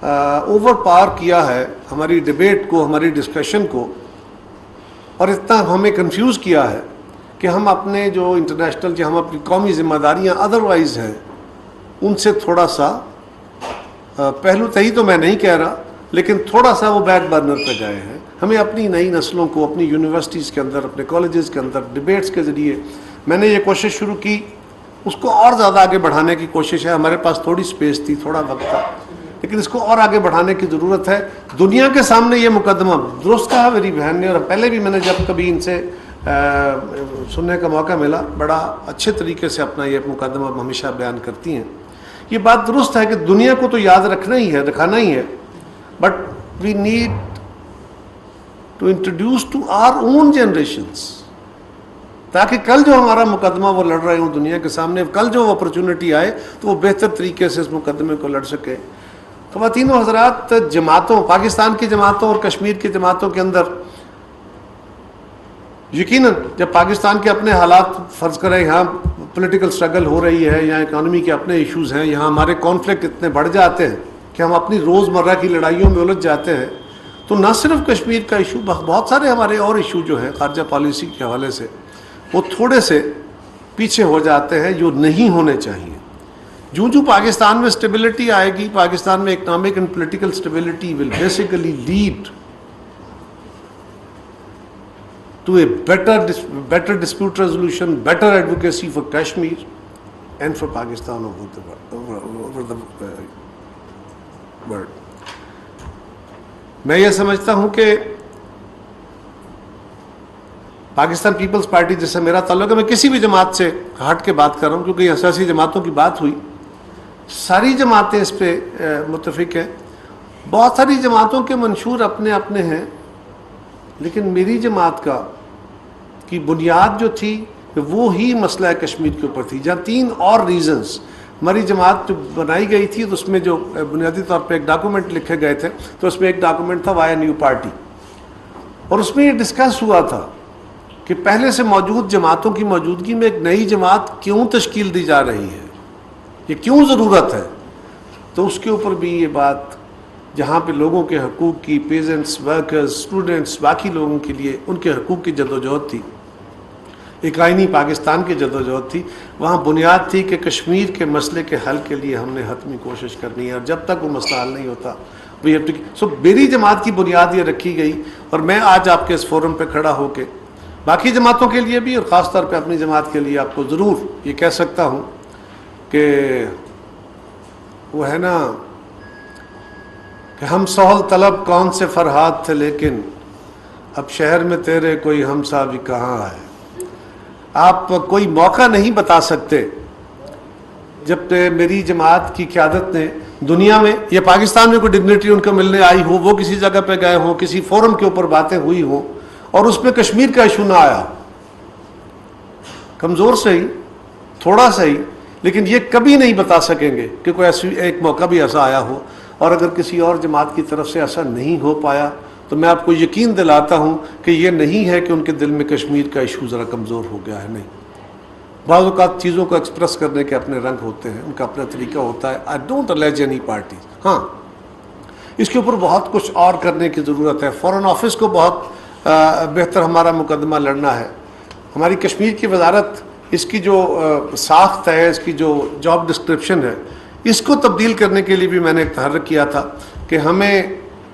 Over power کیا ہے ہماری ڈبیٹ کو, ہماری ڈسکشن کو, اور اتنا ہمیں کنفیوز کیا ہے کہ ہم اپنے جو انٹرنیشنل, جو ہم اپنی قومی ذمہ داریاں ادروائز ہیں ان سے تھوڑا سا پہلو تہی تو میں نہیں کہہ رہا, لیکن تھوڑا سا وہ بیک برنر پہ گئے ہیں. ہمیں اپنی نئی نسلوں کو اپنی یونیورسٹیز کے اندر, اپنے کالجز کے اندر ڈبیٹس کے ذریعے میں نے یہ کوشش شروع کی, اس کو اور زیادہ آگے بڑھانے کی کوشش ہے. ہمارے پاس تھوڑی سپیس تھی, تھوڑا وقت تھا, لیکن اس کو اور آگے بڑھانے کی ضرورت ہے. دنیا کے سامنے یہ مقدمہ درست کہا میری بہن نے, اور پہلے بھی میں نے جب کبھی ان سے سننے کا موقع ملا, بڑا اچھے طریقے سے اپنا یہ مقدمہ ہمیشہ بیان کرتی ہیں. یہ بات درست ہے کہ دنیا کو تو یاد رکھنا ہی ہے, دکھانا ہی ہے, but we need to introduce to our own generations, تاکہ کل جو ہمارا مقدمہ وہ لڑ رہے ہوں دنیا کے سامنے, کل جو اپرچونٹی آئے تو وہ بہتر طریقے سے اس مقدمے کو لڑ سکے. خواتین و حضرات, جماعتوں, پاکستان کی جماعتوں اور کشمیر کی جماعتوں کے اندر یقیناً جب پاکستان کے اپنے حالات فرض کریں, یہاں پولیٹیکل سٹرگل ہو رہی ہے, یہاں اکانومی کے اپنے ایشوز ہیں, یہاں ہمارے کانفلکٹ اتنے بڑھ جاتے ہیں کہ ہم اپنی روزمرہ کی لڑائیوں میں الجھ جاتے ہیں, تو نہ صرف کشمیر کا ایشو, بہت سارے ہمارے اور ایشو جو ہیں خارجہ پالیسی کے حوالے سے وہ تھوڑے سے پیچھے ہو جاتے ہیں, جو نہیں ہونے چاہیے. جو پاکستان میں اسٹیبلٹی آئے گی, پاکستان میں economic and political stability will basically lead to a better dispute resolution, better advocacy for Kashmir and for Pakistan over the world. میں یہ سمجھتا ہوں کہ پاکستان پیپلز پارٹی جس سے میرا تعلق ہے, میں کسی بھی جماعت سے ہٹ کے بات کر رہا ہوں کیونکہ یہ سیاسی جماعتوں کی بات ہوئی, ساری جماعتیں اس پہ متفق ہیں. بہت ساری جماعتوں کے منشور اپنے اپنے ہیں, لیکن میری جماعت کی بنیاد جو تھی وہ ہی مسئلہ کشمیر کے اوپر تھی, جہاں 3 اور ریزنز. ہماری جماعت جو بنائی گئی تھی تو اس میں جو بنیادی طور پہ ایک ڈاکومنٹ لکھے گئے تھے, تو اس میں ایک ڈاکومنٹ تھا وائی نیو پارٹی, اور اس میں یہ ڈسکس ہوا تھا کہ پہلے سے موجود جماعتوں کی موجودگی میں ایک نئی جماعت کیوں تشکیل دی جا رہی ہے, یہ کیوں ضرورت ہے. تو اس کے اوپر بھی یہ بات, جہاں پہ لوگوں کے حقوق کی, پیزنٹس, ورکرز, اسٹوڈنٹس, باقی لوگوں کے لیے ان کے حقوق کی جدوجہد تھی, ایک آئینی پاکستان کی جدوجہد تھی, وہاں بنیاد تھی کہ کشمیر کے مسئلے کے حل کے لیے ہم نے حتمی کوشش کرنی ہے, اور جب تک وہ مسئلہ حل نہیں ہوتا سو میری جماعت کی بنیاد یہ رکھی گئی. اور میں آج آپ کے اس فورم پہ کھڑا ہو کے باقی جماعتوں کے لیے بھی, اور خاص طور پہ اپنی جماعت کے لیے آپ کو ضرور یہ کہہ سکتا ہوں کہ وہ ہے نا کہ ہم سہل طلب کون سے فرہاد تھے, لیکن اب شہر میں تیرے کوئی ہمسا بھی کہاں ہے. آپ کوئی موقع نہیں بتا سکتے جب میری جماعت کی قیادت نے دنیا میں یا پاکستان میں کوئی ڈگنیٹی ان کو ملنے آئی ہو, وہ کسی جگہ پہ گئے ہوں, کسی فورم کے اوپر باتیں ہوئی ہوں, اور اس میں کشمیر کا ایشو نہ آیا, کمزور صحیح, تھوڑا صحیح, لیکن یہ کبھی نہیں بتا سکیں گے کہ کوئی ایسی ایک موقع بھی ایسا آیا ہو. اور اگر کسی اور جماعت کی طرف سے ایسا نہیں ہو پایا تو میں آپ کو یقین دلاتا ہوں کہ یہ نہیں ہے کہ ان کے دل میں کشمیر کا ایشو ذرا کمزور ہو گیا ہے, نہیں. بعض اوقات چیزوں کو ایکسپریس کرنے کے اپنے رنگ ہوتے ہیں, ان کا اپنا طریقہ ہوتا ہے. I don't allege any party. ہاں, اس کے اوپر بہت کچھ اور کرنے کی ضرورت ہے. فارن آفس کو بہت بہتر ہمارا مقدمہ لڑنا ہے. ہماری کشمیر کی وزارت, اس کی جو ساخت ہے, اس کی جو جاب ڈسکرپشن ہے, اس کو تبدیل کرنے کے لیے بھی میں نے ایک تحرک کیا تھا کہ ہمیں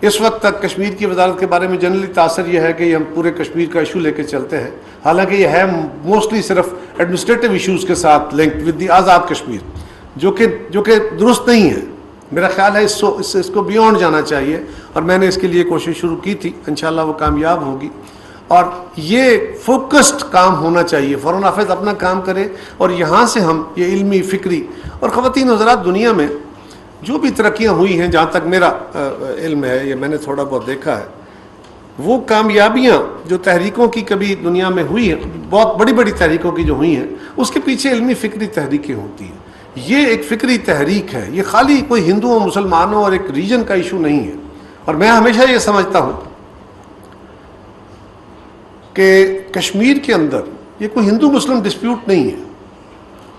اس وقت تک کشمیر کی وزارت کے بارے میں جنرلی تاثر یہ ہے کہ یہ ہم پورے کشمیر کا ایشو لے کے چلتے ہیں, حالانکہ یہ ہے موسٹلی صرف ایڈمنسٹریٹو ایشوز کے ساتھ linked with the Azad Kashmir, جو کہ درست نہیں ہے. میرا خیال ہے اس کو بیونڈ جانا چاہیے, اور میں نے اس کے لیے کوشش شروع کی تھی, انشاءاللہ وہ کامیاب ہوگی. اور یہ فوکسڈ کام ہونا چاہیے, فارن آفس اپنا کام کرے, اور یہاں سے ہم یہ علمی, فکری, اور خواتین حضرات دنیا میں جو بھی ترقیاں ہوئی ہیں, جہاں تک میرا علم ہے, یہ میں نے تھوڑا بہت دیکھا ہے, وہ کامیابیاں جو تحریکوں کی کبھی دنیا میں ہوئی ہیں, بہت بڑی بڑی تحریکوں کی جو ہوئی ہیں, اس کے پیچھے علمی فکری تحریکیں ہوتی ہیں. یہ ایک فکری تحریک ہے, یہ خالی کوئی ہندوؤں, مسلمانوں اور ایک ریجن کا ایشو نہیں ہے. اور میں ہمیشہ یہ سمجھتا ہوں کہ کشمیر کے اندر یہ کوئی ہندو مسلم ڈسپیوٹ نہیں ہے,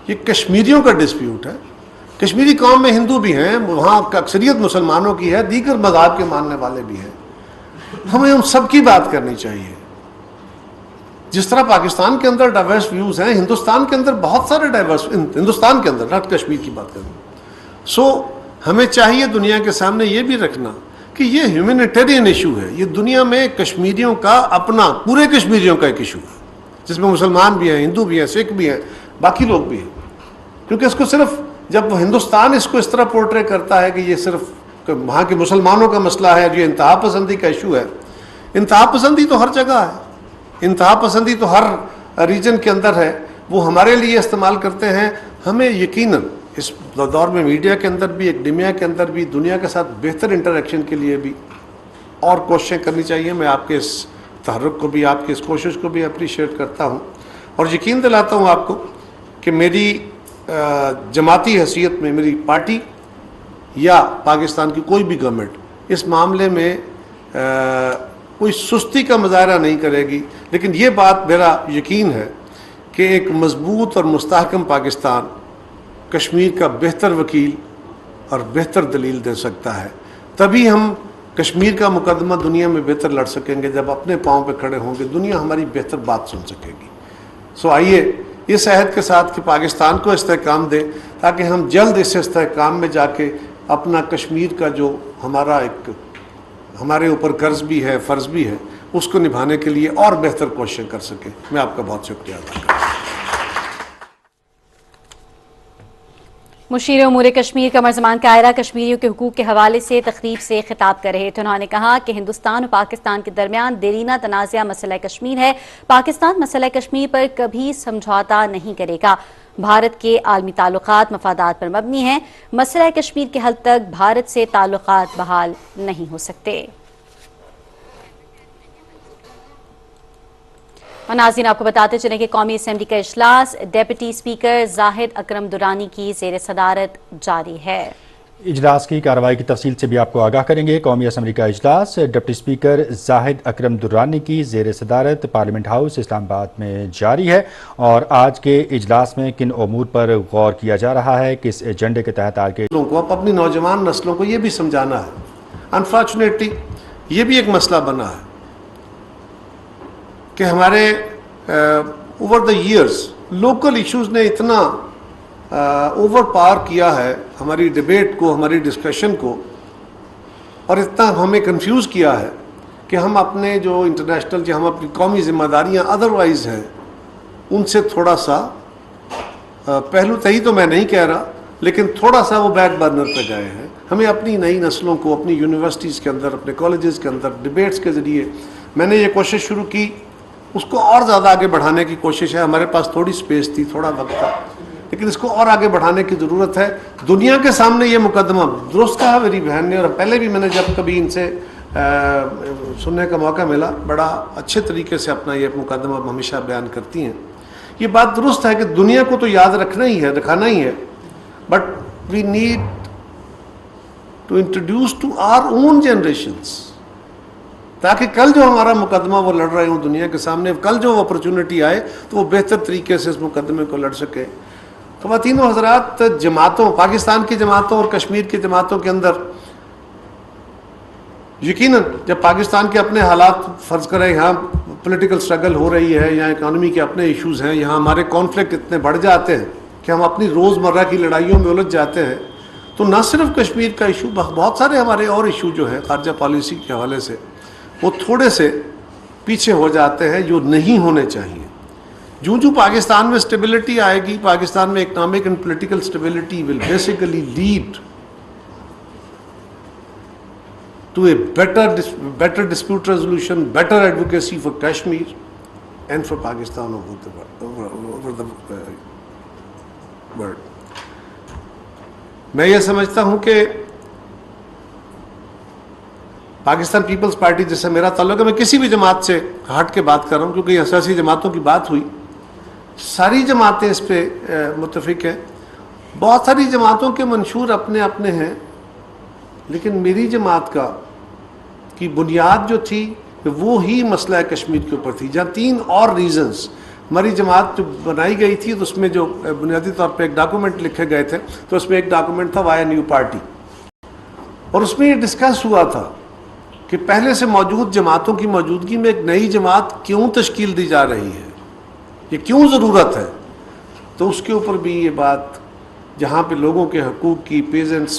یہ کشمیریوں کا ڈسپیوٹ ہے. کشمیری قوم میں ہندو بھی ہیں، وہاں اکثریت مسلمانوں کی ہے، دیگر مذہب کے ماننے والے بھی ہیں. ہمیں ان سب کی بات کرنی چاہیے. جس طرح پاکستان کے اندر ڈائیورس ویوز ہیں، ہندوستان کے اندر بہت سارے ڈائیورس، ہندوستان کے اندر، ناٹ کشمیر کی بات کریں. سو ہمیں چاہیے دنیا کے سامنے یہ بھی رکھنا کہ یہ ہیومینیٹیرین ایشو ہے. یہ دنیا میں کشمیریوں کا اپنا، پورے کشمیریوں کا ایک ایشو ہے، جس میں مسلمان بھی ہیں، ہندو بھی ہیں، سکھ بھی ہیں، باقی لوگ بھی ہیں. کیونکہ اس کو صرف جب ہندوستان اس کو اس طرح پورٹرے کرتا ہے کہ یہ صرف وہاں کے مسلمانوں کا مسئلہ ہے، جو انتہا پسندی کا ایشو ہے. انتہا پسندی تو ہر جگہ ہے، انتہا پسندی تو ہر ریجن کے اندر ہے. وہ ہمارے لیے استعمال کرتے ہیں. ہمیں یقیناً اس دور میں میڈیا کے اندر بھی، ایکڈیمیا کے اندر بھی، دنیا کے ساتھ بہتر انٹریکشن کے لیے بھی اور کوششیں کرنی چاہیے. میں آپ کے اس تحرک کو بھی، آپ کی اس کوشش کو بھی اپریشیٹ کرتا ہوں، اور یقین دلاتا ہوں آپ کو کہ میری جماعتی حیثیت میں میری پارٹی یا پاکستان کی کوئی بھی گورنمنٹ اس معاملے میں کوئی سستی کا مظاہرہ نہیں کرے گی. لیکن یہ بات میرا یقین ہے کہ ایک مضبوط اور مستحکم پاکستان کشمیر کا بہتر وکیل اور بہتر دلیل دے سکتا ہے. تبھی ہم کشمیر کا مقدمہ دنیا میں بہتر لڑ سکیں گے. جب اپنے پاؤں پہ کھڑے ہوں گے دنیا ہماری بہتر بات سن سکے گی. سو آئیے اس عہد کے ساتھ کہ پاکستان کو استحکام دے، تاکہ ہم جلد اس استحکام میں جا کے اپنا کشمیر کا جو ہمارا ایک ہمارے اوپر قرض بھی ہے، فرض بھی ہے، اس کو نبھانے کے لیے اور بہتر کوششیں کر سکیں. میں آپ کا بہت شکریہ ادا کرتا ہوں. مشیر امور کشمیر قمر زمان کائرہ کشمیریوں کے حقوق کے حوالے سے تقریب سے خطاب کر رہے تھے. انہوں نے کہا کہ ہندوستان اور پاکستان کے درمیان دیرینہ تنازعہ مسئلہ کشمیر ہے. پاکستان مسئلہ کشمیر پر کبھی سمجھوتا نہیں کرے گا. بھارت کے عالمی تعلقات مفادات پر مبنی ہیں. مسئلہ کشمیر کے حل تک بھارت سے تعلقات بحال نہیں ہو سکتے. اور ناظرین آپ کو بتاتے چلیں کہ قومی اسمبلی کا اجلاس ڈیپٹی اسپیکر زاہد اکرم درانی کی زیر صدارت جاری ہے. اجلاس کی کارروائی کی تفصیل سے بھی آپ کو آگاہ کریں گے. قومی اسمبلی کا اجلاس ڈپٹی اسپیکر زاہد اکرم درانی کی زیر صدارت پارلیمنٹ ہاؤس اسلام آباد میں جاری ہے. اور آج کے اجلاس میں کن امور پر غور کیا جا رہا ہے، کس ایجنڈے کے تحت آج کے لوگوں کو، اپنی نوجوان نسلوں کو یہ بھی سمجھانا ہے. انفارچونیٹلی یہ بھی ایک مسئلہ بنا ہے کہ ہمارے over the years local issues نے اتنا اوور پاور کیا ہے ہماری ڈیبیٹ کو، ہماری ڈسکشن کو، اور اتنا ہمیں کنفیوز کیا ہے کہ ہم اپنے جو انٹرنیشنل، جو ہم اپنی قومی ذمہ داریاں ادروائز ہیں ان سے تھوڑا سا پہلو تہی تو میں نہیں کہہ رہا، لیکن تھوڑا سا وہ بیک برنر پہ گئے ہیں. ہمیں اپنی نئی نسلوں کو اپنی یونیورسٹیز کے اندر، اپنے کالجز کے اندر ڈیبیٹس کے ذریعے میں نے یہ کوشش شروع کی، اس کو اور زیادہ آگے بڑھانے کی کوشش ہے. ہمارے پاس تھوڑی سپیس تھی، تھوڑا وقت تھا، لیکن اس کو اور آگے بڑھانے کی ضرورت ہے. دنیا کے سامنے یہ مقدمہ درست کہا میری بہن نے، اور پہلے بھی میں نے جب کبھی ان سے سننے کا موقع ملا، بڑا اچھے طریقے سے اپنا یہ مقدمہ ہمیشہ بیان کرتی ہیں. یہ بات درست ہے کہ دنیا کو تو یاد رکھنا ہی ہے، دکھانا ہی ہے، but we need to introduce to our own generations, تاکہ کل جو ہمارا مقدمہ وہ لڑ رہے ہوں دنیا کے سامنے، کل جو اپرچونٹی آئے تو وہ بہتر طریقے سے اس مقدمے کو لڑ سکے. خواتین و حضرات، جماعتوں، پاکستان کی جماعتوں اور کشمیر کی جماعتوں کے اندر یقیناً جب پاکستان کے اپنے حالات فرض کریں، یہاں پولیٹیکل سٹرگل ہو رہی ہے، یہاں اکانومی کے اپنے ایشوز ہیں، یہاں ہمارے کانفلکٹ اتنے بڑھ جاتے ہیں کہ ہم اپنی روزمرہ کی لڑائیوں میں الجھ جاتے ہیں، تو نہ صرف کشمیر کا ایشو، بہت سارے ہمارے اور ایشو جو ہیں خارجہ پالیسی کے حوالے سے وہ تھوڑے سے پیچھے ہو جاتے ہیں، جو نہیں ہونے چاہیے. جو پاکستان میں اسٹیبلٹی آئے گی، پاکستان میں economic and political stability will basically lead to a better dispute resolution, better advocacy for Kashmir and for Pakistan over the world. میں یہ سمجھتا ہوں کہ پاکستان پیپلز پارٹی جس سے میرا تعلق ہے، میں کسی بھی جماعت سے ہٹ کے بات کر رہا ہوں کیونکہ یہ سیاسی جماعتوں کی بات ہوئی، ساری جماعتیں اس پہ متفق ہیں. بہت ساری جماعتوں کے منشور اپنے اپنے ہیں، لیکن میری جماعت کی بنیاد جو تھی وہ ہی مسئلہ کشمیر کے اوپر تھی، جہاں 3 اور ریزنز ہماری جماعت جو بنائی گئی تھی تو اس میں جو بنیادی طور پہ ایک ڈاکومنٹ لکھے گئے تھے، تو اس میں ایک ڈاکومنٹ تھا وایا نیو پارٹی، اور اس میں یہ ڈسکس ہوا تھا کہ پہلے سے موجود جماعتوں کی موجودگی میں ایک نئی جماعت کیوں تشکیل دی جا رہی ہے، یہ کیوں ضرورت ہے. تو اس کے اوپر بھی یہ بات، جہاں پہ لوگوں کے حقوق کی، پیزنٹس